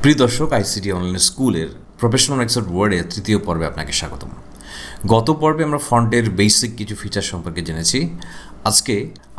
প্রিয় দর্শক, ICT online স্কুলের প্রফেশনাল এক্সেল ওয়ার্ডে তৃতীয় পর্বে আপনাকে স্বাগতম। গত পর্বে আমরা ফন্টের বেসিক কিছু ফিচার সম্পর্কে জেনেছি। আজকে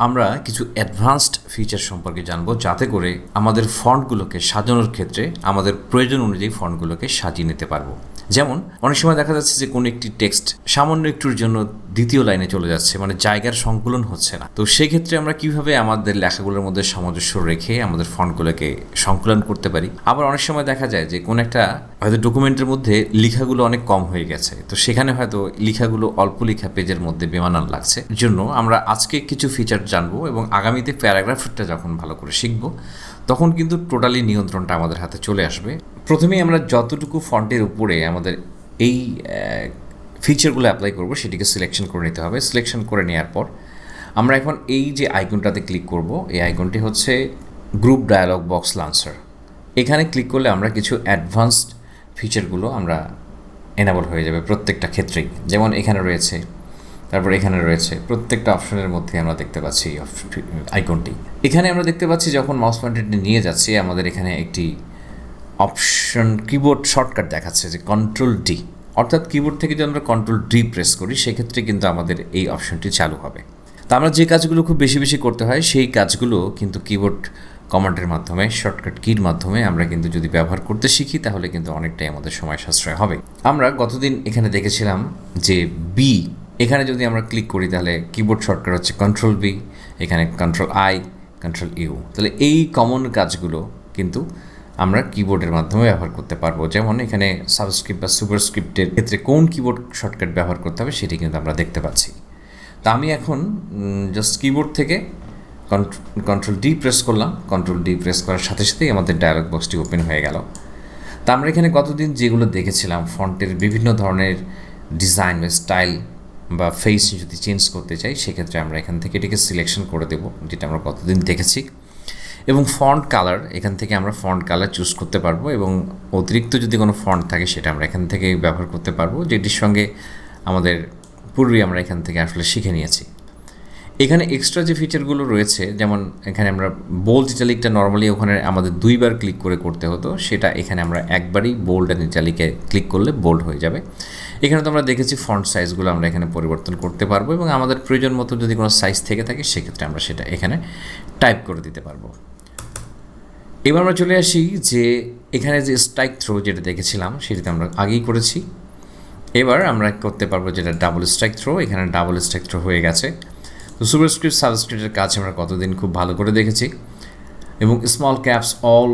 আমরা কিছু অ্যাডভান্সড ফিচার সম্পর্কে জানবো, যাতে করে আমাদের ফন্টগুলোকে সাজানোর ক্ষেত্রে আমাদের প্রয়োজন অনুযায়ী ফন্টগুলোকে সাজিয়ে নিতে পারবো। যেমন অনেক সময় দেখা যাচ্ছে যে কোনো একটি টেক্সট সামান্য একটুর জন্য দ্বিতীয় লাইনে চলে যাচ্ছে, মানে জায়গার সংকুলন হচ্ছে না। তো সেক্ষেত্রে আমরা কিভাবে আমাদের লেখাগুলোর মধ্যে সামঞ্জস্য রেখে আমাদের ফন্টগুলোকে সংকলন করতে পারি। আবার অনেক সময় দেখা যায় যে কোনো একটা হয়তো ডকুমেন্টের মধ্যে লেখাগুলো অনেক কম হয়ে গেছে, তো সেখানে হয়তো লেখাগুলো অল্প লেখা পেজের মধ্যে বেমানান লাগছে। এর জন্য আমরা আজকে কিছু ফিচার জানবো এবং আগামীতে প্যারাগ্রাফটা যখন ভালো করে শিখবো তখন কিন্তু টোটালি নিয়ন্ত্রণটা আমাদের হাতে চলে আসবে। প্রথমেই আমরা যতটুকু ফন্টের উপরে আমাদের এই ফিচারগুলো অ্যাপ্লাই করব সেটিকে সিলেকশন করে নিতে হবে। সিলেকশন করে নেওয়ার পর আমরা এখন এই যে আইকনটাতে ক্লিক করব, এই আইকনটি হচ্ছে গ্রুপ ডায়ালগ বক্স লঞ্চার। এখানে ক্লিক করলে আমরা কিছু অ্যাডভান্সড ফিচারগুলো আমরা এনাবল হয়ে যাবে প্রত্যেকটা ক্ষেত্রেই। যেমন এখানে রয়েছে, তারপর এখানে রয়েছে, প্রত্যেকটা অপশনের মধ্যে আমরা দেখতে পাচ্ছি আইকনটি। এখানে আমরা দেখতে পাচ্ছি যখন মাউস পয়েন্টারটি নিয়ে যাচ্ছি আমাদের এখানে একটি অপশন কিবোর্ড শর্টকাট দেখাচ্ছে যে কন্ট্রোল ডি, অর্থাৎ কিবোর্ড থেকে যদি আমরা কন্ট্রোল ডি প্রেস করি সেক্ষেত্রে কিন্তু আমাদের এই অপশনটি চালু হবে। তা আমরা যে কাজগুলো খুব বেশি বেশি করতে হয় সেই কাজগুলো কিন্তু কিবোর্ড কমান্ডের মাধ্যমে, শর্টকাট কির মাধ্যমে আমরা কিন্তু যদি ব্যবহার করতে শিখি তাহলে কিন্তু অনেকটাই আমাদের সময় সাশ্রয় হবে। আমরা গতদিন এখানে দেখেছিলাম যে বি, এখানে যদি আমরা ক্লিক করি তাহলে কিবোর্ড শর্টকাট হচ্ছে কন্ট্রোল বি, এখানে কন্ট্রোল আই, কন্ট্রোল ইউ। তাহলে এই কমন কাজগুলো কিন্তু আমরা কিবোর্ডের মাধ্যমে ব্যবহার করতে পারবো। যেমন এখানে সাবস্ক্রিপ্ট বা সুপারস্ক্রিপ্টের ক্ষেত্রে কোন কিবোর্ড শর্টকাট ব্যবহার করতে হবে সেটি কিন্তু আমরা দেখতে পাচ্ছি। তা আমি এখন জাস্ট কিবোর্ড থেকে কন্ট্রোল ডি প্রেস করলাম। কন্ট্রোল ডি প্রেস করার সাথে সাথেই আমাদের ডায়ালগ বক্সটি ওপেন হয়ে গেল। তা আমরা এখানে গতদিন যেগুলো দেখেছিলাম ফন্টের বিভিন্ন ধরনের ডিজাইন বা স্টাইল বা ফেস যদি চেঞ্জ করতে চাই সেক্ষেত্রে আমরা এখান থেকে এটিকে সিলেকশন করে দেব, যেটা আমরা গতদিন দেখেছি। এবং ফন্ট কালার, এখান থেকে আমরা ফন্ট কালার চুজ করতে পারবো এবং অতিরিক্ত যদি কোনো ফন্ট থাকে সেটা আমরা এখান থেকে ব্যবহার করতে পারবো, যেটির সঙ্গে আমাদের পূর্বেই আমরা এখান থেকে আসলে শিখে নিয়েছি। এখানে এক্সট্রা যে ফিচারগুলো রয়েছে, যেমন এখানে আমরা বোল্ড ইটালিকটা নর্মালি ওখানে আমাদের দুইবার ক্লিক করে করতে হতো, সেটা এখানে আমরা একবারই বোল্ড অ্যান্ড ইটালিকে ক্লিক করলে বোল্ড হয়ে যাবে। এখানে তো আমরা দেখেছি ফন্ট সাইজগুলো আমরা এখানে পরিবর্তন করতে পারবো এবং আমাদের প্রয়োজন মতো যদি কোনো সাইজ থেকে থাকে সেক্ষেত্রে আমরা সেটা এখানে টাইপ করে দিতে পারবো। এবার আমরা চলে আসি যে এখানে যে স্ট্রাইক থ্রো যেটা দেখেছিলাম সেটিতে আমরা আগেই করেছি। এবার আমরা করতে পারবো যেটা ডাবল স্ট্রাইক থ্রো, এখানে ডাবল স্ট্রাইক থ্রো হয়ে গেছে। তো সুপারস্ক্রিপ্ট সাবস্ক্রিপ্টের কাজ আমরা কতদিন খুব ভালো করে দেখেছি, এবং স্মল ক্যাপস, অল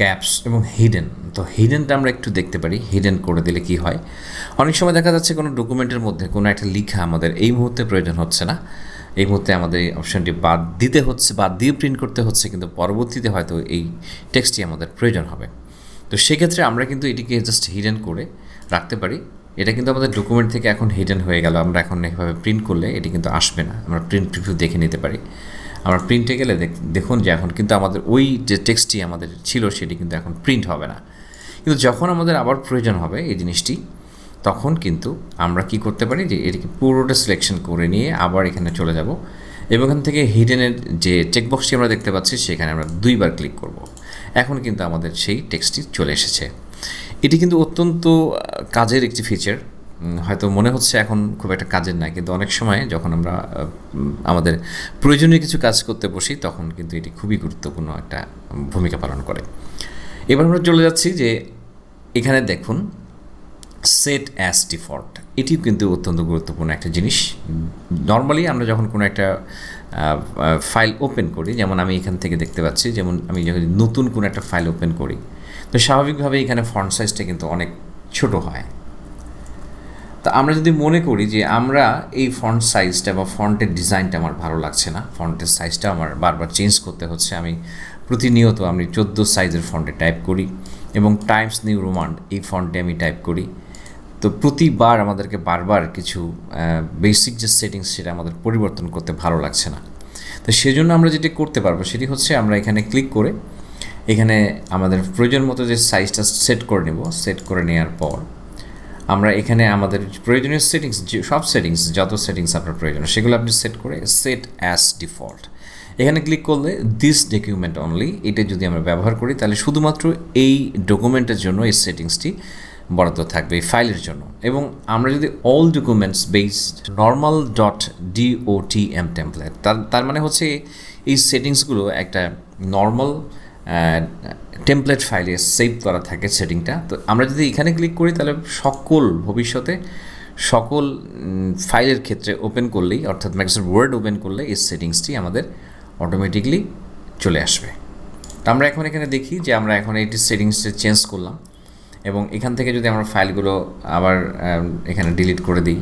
ক্যাপস এবং হিডেন। তো হিডেনটা আমরা একটু দেখতে পারি, হিডেন করে দিলে কি হয়। অনেক সময় দেখা যাচ্ছে কোনো ডকুমেন্টের মধ্যে কোনো একটা লেখা আমাদের এই মুহূর্তে প্রয়োজন হচ্ছে না, এই মুহূর্তে আমাদের এই অপশানটি বাদ দিতে হচ্ছে, বাদ দিয়ে প্রিন্ট করতে হচ্ছে, কিন্তু পরবর্তীতে হয়তো এই টেক্সটটি আমাদের প্রয়োজন হবে। তো সেক্ষেত্রে আমরা কিন্তু এটিকে জাস্ট হিডেন করে রাখতে পারি। এটা কিন্তু আমাদের ডকুমেন্ট থেকে এখন হিডেন হয়ে গেল। আমরা এখন এভাবে প্রিন্ট করলে এটি কিন্তু আসবে না, আমরা প্রিন্ট প্রিভিউ দেখে নিতে পারি। আমরা প্রিন্টে গেলে দেখুন যে এখন কিন্তু আমাদের ওই যে টেক্সটটি আমাদের ছিল সেটি কিন্তু এখন প্রিন্ট হবে না। কিন্তু যখন আমাদের আবার প্রয়োজন হবে এই জিনিসটি, তখন কিন্তু আমরা কি করতে পারি যে এটিকে পুরোটা সিলেকশন করে নিয়ে আবার এখানে চলে যাব এবং এখান থেকে হিডেনের যে চেকবক্সটি আমরা দেখতে পাচ্ছি সেখানে আমরা দুইবার ক্লিক করব। এখন কিন্তু আমাদের সেই টেক্সটটি চলে এসেছে। এটি কিন্তু অত্যন্ত কাজের একটি ফিচার। হয়তো মনে হচ্ছে এখন খুব একটা কাজের না, কিন্তু অনেক সময় যখন আমরা আমাদের প্রয়োজনীয় কিছু কাজ করতে বসি তখন কিন্তু এটি খুবই গুরুত্বপূর্ণ একটা ভূমিকা পালন করে। এবার আমরা চলে যাচ্ছি যে এখানে দেখুন সেট অ্যাজ ডিফল্ট, এটিও কিন্তু অত্যন্ত গুরুত্বপূর্ণ একটা জিনিস। নর্মালি আমরা যখন কোনো একটা ফাইল ওপেন করি, যেমন আমি এখান থেকে দেখতে পাচ্ছি, যেমন আমি যখন নতুন কোনো একটা ফাইল ওপেন করি তো স্বাভাবিকভাবে এখানে ফন্ট সাইজটা কিন্তু অনেক ছোট হয়। তা আমরা যদি মনে করি যে আমরা এই ফন্ট সাইজটা বা ফন্টের ডিজাইনটা আমার ভালো লাগছে না, ফন্টের সাইজটা আমার বারবার চেঞ্জ করতে হচ্ছে, আমি প্রতিনিয়ত আমি 14 সাইজের ফন্টে টাইপ করি এবং টাইমস নিউ রোমান এই ফন্টে আমি টাইপ করি, তো প্রতিবার আমাদেরকে বারবার কিছু বেসিক যে সেটিংস সেটা আমাদের পরিবর্তন করতে ভালো লাগছে না। তো সেজন্য আমরা যেটি করতে পারবো সেটি হচ্ছে আমরা এখানে ক্লিক করে এখানে আমাদের প্রয়োজন মতো যে সাইজটা সেট করে নেব। সেট করে নেওয়ার পর আমরা এখানে আমাদের প্রয়োজনীয় সেটিংস, সব সেটিংস, যত সেটিংস আপনার প্রয়োজন সেগুলো আপনি সেট করে সেট অ্যাজ ডিফল্ট এখানে ক্লিক করলে দিস ডকুমেন্ট অনলি এটা যদি আমরা ব্যবহার করি তাহলে শুধুমাত্র এই ডকুমেন্টের জন্য এই সেটিংসটি বরাদ্দ থাকবে এই ফাইলের জন্য। এবং আমরা যদি all documents based normal dot DOTM template তার মানে হচ্ছে এই সেটিংসগুলো একটা নর্মাল টেমপ্লেট ফাইলে সেভ করা থাকে সেটিংটা। তো আমরা যদি এখানে ক্লিক করি তাহলে ভবিষ্যতে সকল ফাইলের ক্ষেত্রে ওপেন করলেই অর্থাৎ মাইক্রোসফট ওয়ার্ড ওপেন করলে এই সেটিংসটি আমাদের অটোমেটিকলি চলে আসবে। তো আমরা এখন এখানে দেখি যে আমরা এখন এইটি সেটিংসটা চেঞ্জ করলাম এবং এখান থেকে যদি আমরা ফাইলগুলো আবার এখানে ডিলিট করে দিই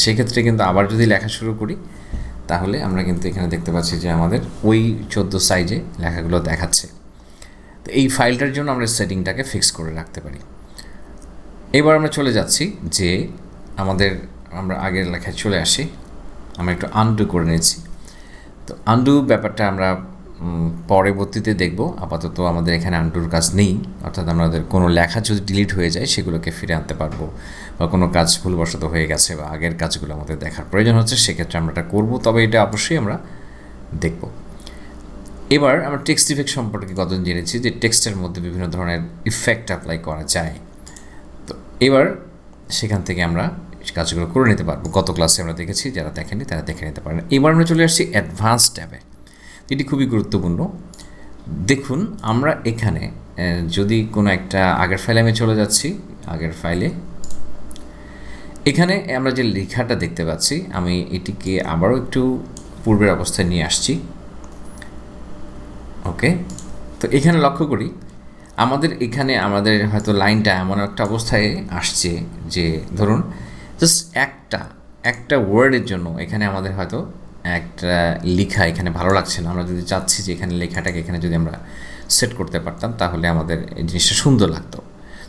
সেক্ষেত্রে কিন্তু আবার যদি লেখা শুরু করি তাহলে আমরা কিন্তু এখানে দেখতে পাচ্ছি যে আমাদের ওই 14 সাইজে লেখাগুলো দেখাচ্ছে। তো এই ফাইলটার জন্য আমরা সেটিংটাকে ফিক্স করে রাখতে পারি। এবার আমরা চলে যাচ্ছি যে আমরা আগের লেখায় চলে আসি, আমরা একটু আনডু করে নিয়েছি। তো আনডু ব্যাপারটা আমরা পরবর্তীতে দেখব, আপাতত আমাদের এখানে আনডুর কাজ নেই, অর্থাৎ আমাদের কোনো লেখা যদি ডিলিট হয়ে যায় সেগুলোকে ফিরে আনতে পারবো, বা কোনো কাজ ভুলবশত হয়ে গেছে বা আগের কাজগুলো আমাদের দেখার প্রয়োজন হচ্ছে সেক্ষেত্রে আমরা এটা করবো, তবে এটা অবশ্যই আমরা দেখব। এবার আমরা টেক্সট ইফেক্ট সম্পর্কে কতদিন জেনেছি যে টেক্সটের মধ্যে বিভিন্ন ধরনের ইফেক্ট অ্যাপ্লাই করা যায়। তো এবার সেখান থেকে আমরা কাজগুলো করে নিতে পারবো। গত ক্লাসে আমরা দেখেছি, যারা দেখেনি তারা দেখে নিতে পারেন। এবার আমরা চলে আসছি অ্যাডভান্স ট্যাবে, এটি খুবই গুরুত্বপূর্ণ। দেখুন আমরা এখানে যদি কোনো একটা আগের ফাইলে আমি চলে যাচ্ছি, আগের ফাইলে এখানে আমরা যে লেখাটা দেখতে পাচ্ছি আমি এটিকে আবারও একটু পূর্বের অবস্থায় নিয়ে আসছি। ওকে, তো এখানে লক্ষ্য করি আমাদের হয়তো লাইনটা এমন একটা অবস্থায় আসছে যে ধরুন জাস্ট একটা ওয়ার্ডের জন্য এখানে আমাদের হয়তো একটা লেখা এখানে ভালো লাগছে না। আমরা যদি চাচ্ছি যে এখানে লেখাটাকে এখানে যদি আমরা সেট করতে পারতাম তাহলে আমাদের এই জিনিসটা সুন্দর লাগতো।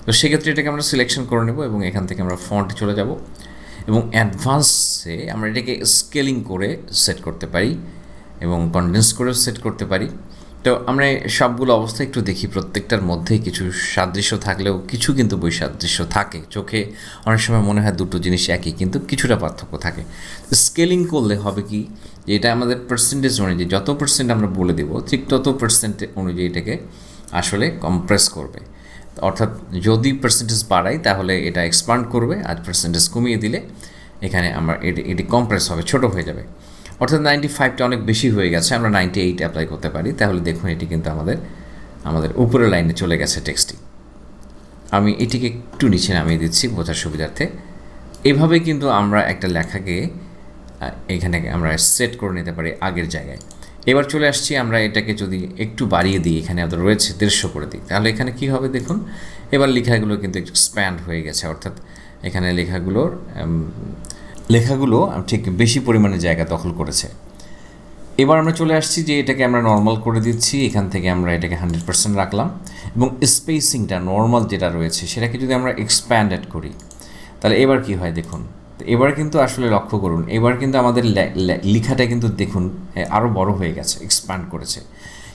তো সেক্ষেত্রে এটাকে আমরা সিলেকশন করে নেব এবং এখান থেকে আমরা ফন্টে চলে যাব এবং অ্যাডভান্সে আমরা এটাকে স্কেলিং করে সেট করতে পারি এবং কনডেন্স করে সেট করতে পারি। তো আমরা সবগুলো অবস্থা একটু দেখি, প্রত্যেকটার মধ্যেই কিছু সাদৃশ্য থাকলেও কিছু কিন্তু বৈসাদৃশ্য থাকে। চোখে অনেক সময় মনে হয় দুটো জিনিস একই, কিন্তু কিছুটা পার্থক্য থাকে। স্কেলিং করলে হবে কি, যে এটা আমাদের পার্সেন্টেজ অনুযায়ী যত পার্সেন্ট আমরা বলে দেবো ঠিক তত পার্সেন্ট অনুযায়ী এটাকে আসলে কম্প্রেস করবে। অর্থাৎ যদি পার্সেন্টেজ বাড়াই তাহলে এটা এক্সপান্ড করবে, আর পার্সেন্টেজ কমিয়ে দিলে এখানে আমরা এটি কম্প্রেস হবে, ছোট হয়ে যাবে। অর্থাৎ 95টা অনেক বেশি হয়ে গেছে, আমরা 98 অ্যাপ্লাই করতে পারি। তাহলে দেখুন এটি কিন্তু আমাদের উপরের লাইনে চলে গেছে টেক্সটটি। আমি এটিকে একটু নিচে নামিয়ে দিচ্ছি বোঝার সুবিধার্থে। এভাবে কিন্তু আমরা একটা লেখাকে এখানে আমরা সেট করে নিতে পারি আগের জায়গায়। এবার চলে আসছি, আমরা এটাকে যদি একটু বাড়িয়ে দিই, এখানে আমাদের রয়েছে 150 করে দিই, তাহলে এখানে কি হবে দেখুন, এবার লেখাগুলো কিন্তু এক্সপ্যান্ড হয়ে গেছে। অর্থাৎ এখানে লেখাগুলো ঠিক বেশি পরিমাণে জায়গা দখল করেছে। এবার আমরা চলে আসছি যে এটাকে আমরা নর্মাল করে দিচ্ছি, এখান থেকে আমরা এটাকে 100% রাখলাম এবং স্পেসিংটা নর্মাল যেটা রয়েছে সেটাকে যদি আমরা এক্সপ্যান্ডেড করি তাহলে এবার কি হয় দেখুন। এবার কিন্তু আসলে লক্ষ্য করুন, এবার কিন্তু আমাদের লেখাটা কিন্তু দেখুন আরও বড় হয়ে গেছে, এক্সপ্যান্ড করেছে।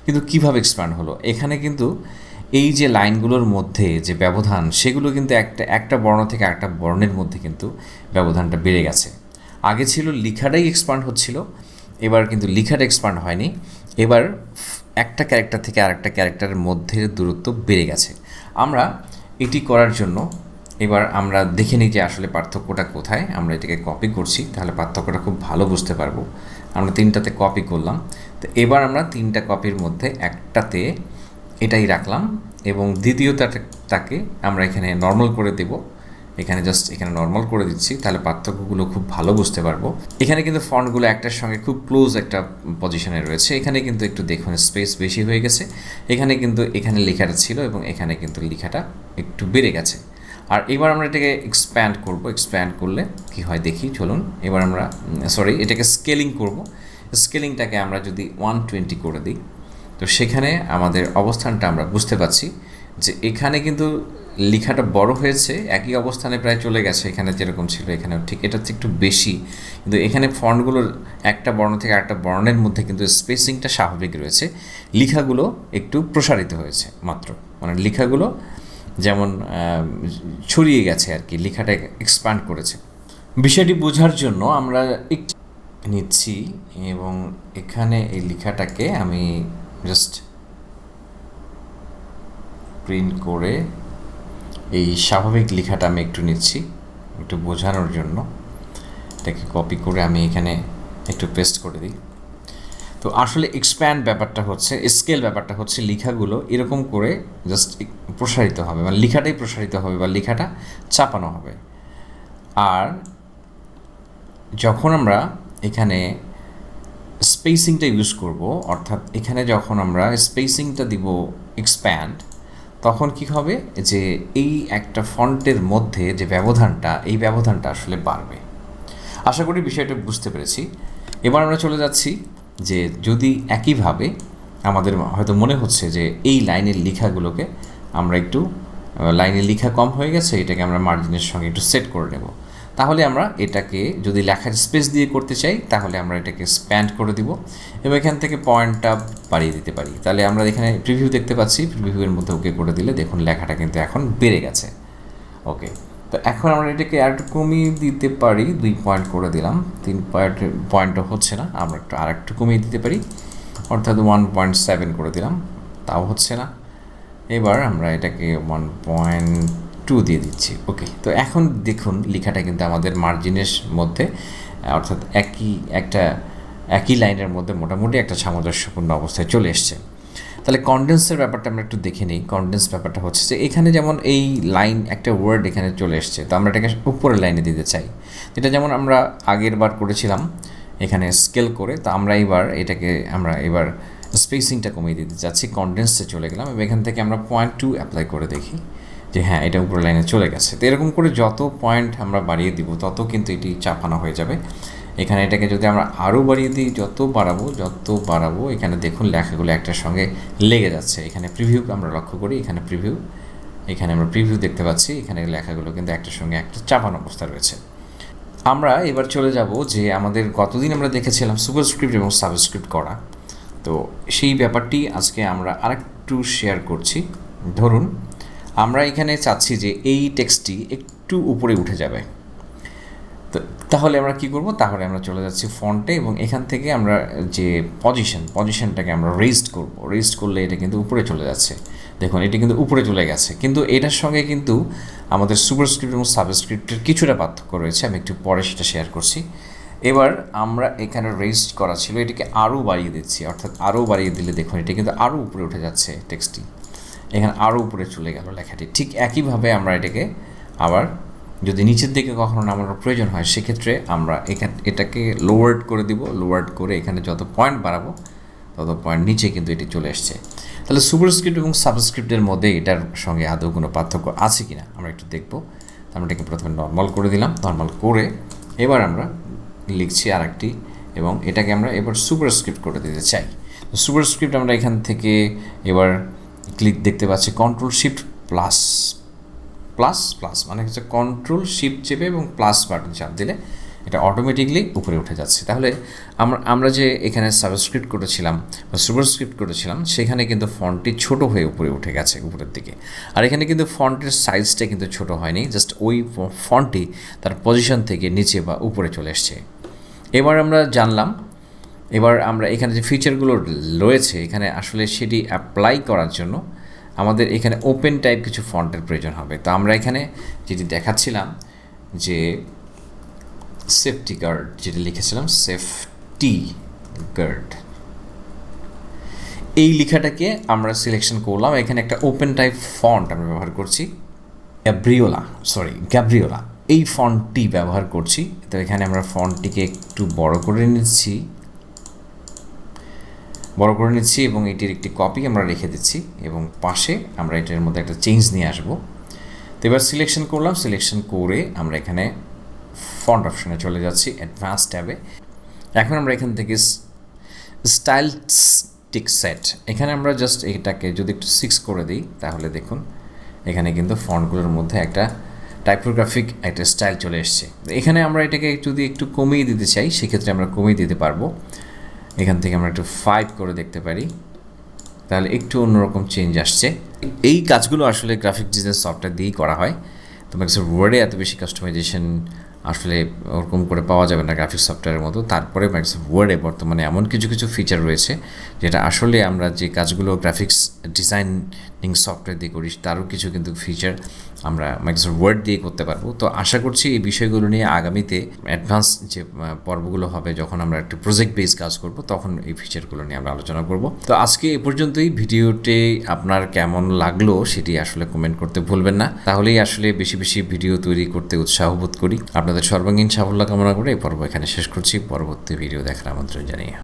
কিন্তু কিভাবে এক্সপ্যান্ড হলো, এখানে কিন্তু এই যে লাইনগুলোর মধ্যে যে ব্যবধান সেগুলো কিন্তু একটা বর্ণ থেকে একটা বর্ণের মধ্যে কিন্তু ব্যবধানটা বেড়ে গেছে। আগে ছিল লেখাটাই এক্সপ্যান্ড হচ্ছিল, এবার কিন্তু লেখাটা এক্সপ্যান্ড হয়নি, এবার একটা ক্যারেক্টার থেকে আরেকটা ক্যারেক্টারের মধ্যে দূরত্ব বেড়ে গেছে। আমরা এটি করার জন্য এবার আমরা দেখে নিই যে আসলে পার্থক্যটা কোথায়। আমরা এটাকে কপি করছি, তাহলে পার্থক্যটা খুব ভালো বুঝতে পারবো। আমরা 3টাতে কপি করলাম, তো এবার আমরা 3টা কপির মধ্যে একটাতে এটাই রাখলাম এবং দ্বিতীয়টাকে আমরা এখানে নর্মাল করে দেব। এখানে নর্মাল করে দিচ্ছি, তাহলে পার্থক্যগুলো খুব ভালো বুঝতে পারবো। এখানে কিন্তু ফন্টগুলো একটার সঙ্গে খুব ক্লোজ একটা পজিশনে রয়েছে। এখানে কিন্তু একটু দেখুন স্পেস বেশি হয়ে গেছে, এখানে লেখাটা ছিল এবং এখানে কিন্তু লেখাটা একটু বেড়ে গেছে। আর এবার আমরা এটাকে এক্সপ্যান্ড করব, এক্সপ্যান্ড করলে কি হয় দেখি চলুন। এবার আমরা এটাকে স্কেলিং করব। স্কেলিংটাকে আমরা যদি 120 করে দিই, তো সেখানে আমাদের অবস্থানটা আমরা বুঝতে পারছি যে এখানে কিন্তু লেখাটা বড় হয়েছে, একই অবস্থানে প্রায় চলে গেছে। এখানে যেরকম ছিল এখানেও ঠিক এটা হচ্ছে একটু বেশি, কিন্তু এখানে ফন্টগুলোর একটা বর্ণ থেকে আরেকটা বর্ণের মধ্যে কিন্তু স্পেসিংটা স্বাভাবিক রয়েছে। লেখাগুলো একটু প্রসারিত হয়েছে মাত্র, মানে লেখাগুলো যেমন ছড়িয়ে গেছে আর কি, লেখাটা এক্সপ্যান্ড করেছে। বিষয়টি বোঝার জন্য আমরা নিচ্ছি এবং এখানে এই লেখাটাকে আমি জাস্ট প্রিন্ট করে এই স্বাভাবিক লেখাটা আমি একটু নিচ্ছি একটু বোঝানোর জন্য। এটাকে কপি করে আমি এখানে একটু পেস্ট করে দিই। তো আসলে এক্সপ্যান্ড ব্যাপারটা হচ্ছে, স্কেল ব্যাপারটা হচ্ছে লেখাগুলো এরকম করে জাস্ট প্রসারিত হবে, মানে লেখাটাই প্রসারিত হবে বা লেখাটা চাপানো হবে। আর যখন আমরা এখানে স্পেসিংটা ইউজ করব, অর্থাৎ এখানে যখন আমরা স্পেসিংটা দিব এক্সপ্যান্ড, তখন কি হবে যে এই একটা ফন্টের মধ্যে যে ব্যবধানটা, এই ব্যবধানটা আসলে বাড়বে। আশা করি বিষয়টা বুঝতে পেরেছি। এবার আমরা চলে যাচ্ছি যে যদি একইভাবে আমাদের হয়তো মনে হচ্ছে যে এই লাইনের লেখাগুলোকে আমরা একটু, লাইনের লেখা কম হয়ে গেছে, এটাকে আমরা মার্জিনের সঙ্গে একটু সেট করে নেব। তাহলে আমরা এটাকে যদি লেখার স্পেস দিয়ে করতে চাই তাহলে আমরা এটাকে স্প্যান্ড করে দিব এবং এখান থেকে পয়েন্টটা বাড়িয়ে দিতে পারি। তাহলে আমরা এখানে প্রিভিউ দেখতে পাচ্ছি, প্রিভিউয়ের মধ্যে ওকে করে দিলে দেখুন লেখাটা কিন্তু এখন বেড়ে গেছে। ওকে, তো এখন আমরা এটাকে আরেকটু কমিয়ে দিতে পারি, 2 পয়েন্ট করে দিলাম, 3 পয়েন্টও হচ্ছে না, আমরা একটু আরেকটু কমিয়ে দিতে পারি, অর্থাৎ 1.7 করে দিলাম, তাও হচ্ছে না। এবার আমরা এটাকে 1.2 দিয়ে দিচ্ছি। ওকে, তো এখন দেখুন লেখাটা কিন্তু আমাদের মার্জিনের মধ্যে, অর্থাৎ একই লাইনের মধ্যে মোটামুটি একটা সামঞ্জস্যপূর্ণ অবস্থায় চলে এসছে। তাহলে কনডেন্সের ব্যাপারটা আমরা একটু দেখে নিই। কনডেন্স ব্যাপারটা হচ্ছে যে এখানে যেমন এই লাইন একটা ওয়ার্ড এখানে চলে এসছে, তো আমরা এটাকে উপরের লাইনে দিতে চাই, এটা যেমন আমরা আগের বার করেছিলাম এখানে স্কেল করে। তো আমরা এবার স্পেসিংটা কমিয়ে দিতে চাচ্ছি, কনডেন্সে চলে গেলাম এবং এখান থেকে আমরা 0.2 অ্যাপ্লাই করে দেখি যে হ্যাঁ এটা উপরের লাইনে চলে গেছে। তো এরকম করে যত পয়েন্ট আমরা বাড়িয়ে দিব তত কিন্তু এটি চাপানো হয়ে যাবে। এখানে এটাকে যদি আমরা আরও বাড়িয়ে দিই, যত বাড়াবো এখানে দেখুন লেখাগুলো একটার সঙ্গে লেগে যাচ্ছে। এখানে প্রিভিউ আমরা লক্ষ্য করি, এখানে আমরা প্রিভিউ দেখতে পাচ্ছি, এখানে লেখাগুলো কিন্তু একটার সঙ্গে একটা চাপানো অবস্থা রয়েছে। আমরা এবার চলে যাব যে আমাদের গতদিন আমরা দেখেছিলাম সুপারস্ক্রিপ্ট এবং সাবস্ক্রিপ্ট করা, তো সেই ব্যাপারটি আজকে আমরা আরেকটু শেয়ার করছি। ধরুন আমরা এখানে চাচ্ছি যে এই টেক্সটটি একটু উপরে উঠে যাবে, তো তাহলে আমরা কি করব, তাহলে আমরা চলে যাচ্ছি ফন্টে এবং এখান থেকে আমরা যে পজিশনটাকে আমরা রেজড করলে এটা কিন্তু উপরে চলে যাচ্ছে। দেখুন এটি কিন্তু উপরে চলে গেছে, কিন্তু এটার সঙ্গে কিন্তু আমাদের সুপারস্ক্রিপ্ট এবং সাবস্ক্রিপ্টের কিছুটা পার্থক্য রয়েছে, আমি একটু পরে সেটা শেয়ার করছি। এবার আমরা এখানে রেজড করা ছিল, এটিকে আরও বাড়িয়ে দিচ্ছি, অর্থাৎ আরও বাড়িয়ে দিলে দেখুন এটি কিন্তু আরও উপরে উঠে যাচ্ছে, টেক্সটটি এখানে আরও উপরে চলে গেল লেখাটি। ঠিক একইভাবে আমরা এটাকে আবার যদি নিচের দিকে কখনো নামানোর প্রয়োজন হয় সেক্ষেত্রে আমরা এটাকে লোয়ার্ড করে দিব, লোয়ার্ড করে এখানে যত পয়েন্ট বাড়াবো তত পয়েন্ট নিচে কিন্তু এটি চলে আসছে। তাহলে সুপারস্ক্রিপ্ট এবং সাবস্ক্রিপ্টের মধ্যে এটার সঙ্গে আদৌ কোনো পার্থক্য আছে কি না আমরা একটু দেখব। আমরা এটাকে প্রথমে নর্মাল করে দিলাম, নর্মাল করে এবার আমরা লিখছি আরেকটি এবং এটাকে আমরা এবার সুপারস্ক্রিপ্ট করে দিতে চাই। তো সুপারস্ক্রিপ্ট আমরা এখান থেকে এবার দেখতে পাচ্ছি কন্ট্রোল শিফট প্লাস মানে হচ্ছে কন্ট্রোল শিফট চেপে এবং প্লাস বাটন চাপ দিলে এটা অটোমেটিকলি উপরে উঠে যাচ্ছে। তাহলে আমরা যে এখানে সাবস্ক্রিপ্ট করেছিলাম বা সুপারস্ক্রিপ্ট করেছিলাম সেখানে কিন্তু ফন্টটি ছোট হয়ে উপরে উঠে গেছে উপরের দিকে, আর এখানে কিন্তু ফন্টের সাইজটা কিন্তু ছোট হয়নি, জাস্ট ওই ফন্টটি তার পজিশন থেকে নিচে বা উপরে চলে এসছে। এবার আমরা জানলাম, এবার আমরা এখানে যে ফিচারগুলো রয়েছে এখানে আসলে সেটি অ্যাপ্লাই করার জন্য আমাদের এখানে ওপেন টাইপ কিছু ফন্টের প্রয়োজন হবে। তো আমরা এখানে যেটি দেখাচ্ছিলাম যে সেফটি গার্ড, যেটা লিখেছিলাম সেফটি গার্ড, এই লেখাটাকে আমরা সিলেকশন করলাম। এখানে একটা ওপেন টাইপ ফন্ট আমরা ব্যবহার করছি, গ্যাব্রিওলা এই ফন্টটি ব্যবহার করছি। তো এখানে আমরা ফন্টটিকে একটু বড় করে নিচ্ছি এবং এটির একটি কপি আমরা রেখে দিচ্ছি এবং পাশে আমরা এটার মধ্যে একটা চেঞ্জ নিয়ে আসব। তো এবার সিলেকশন করলাম, সিলেকশন করে আমরা এখানে ফন্ট অপশনে চলে যাচ্ছি অ্যাডভান্স ট্যাবে। এখন আমরা এখান থেকে স্টাইলিস্টিক সেট, এখানে আমরা জাস্ট এটাকে যদি একটু 6 করে দিই তাহলে দেখুন এখানে কিন্তু ফন্টগুলোর মধ্যে একটা টাইপোগ্রাফিক একটা স্টাইল চলে এসছে। এখানে আমরা এটাকে যদি একটু কমিয়ে দিতে চাই সেক্ষেত্রে আমরা কমিয়ে দিতে পারবো। এখান থেকে আমরা একটু 5 করে দেখতে পারি, তাহলে একটু অন্যরকম চেঞ্জ আসছে। এই কাজগুলো আসলে গ্রাফিক ডিজাইন সফটওয়্যার দিয়েই করা হয়। তোমার কাছে ওয়ার্ডে এত বেশি কাস্টমাইজেশন আসলে ওরকম করে পাওয়া যাবে না গ্রাফিক্স সফটওয়্যারের মতো। তারপরে মাইক্রোসফট ওয়ার্ডে বর্তমানে এমন কিছু কিছু ফিচার রয়েছে যেটা আসলে আমরা যে কাজগুলো গ্রাফিক্স ডিজাইনিং সফটওয়্যার দিয়ে করি তারও কিছু কিন্তু ফিচার আমরা মাইক্রোসফট ওয়ার্ড দিয়ে করতে পারবো। তো আশা করছি এই বিষয়গুলো নিয়ে আগামীতে অ্যাডভান্স যে পর্বগুলো হবে, যখন আমরা একটু প্রজেক্ট বেস কাজ করব, তখন এই ফিচারগুলো নিয়ে আমরা আলোচনা করব। তো আজকে এ পর্যন্তই। ভিডিওটি আপনার কেমন লাগলো সেটি আসলে কমেন্ট করতে ভুলবেন না, তাহলেই আসলে বেশি বেশি ভিডিও তৈরি করতে উৎসাহ বোধ করি। আপনাদের সর্বাঙ্গীন সাফল্য কামনা করে এই পর্ব এখানে শেষ করছি। পরবর্তী ভিডিও দেখার আমন্ত্রণ জানিয়ে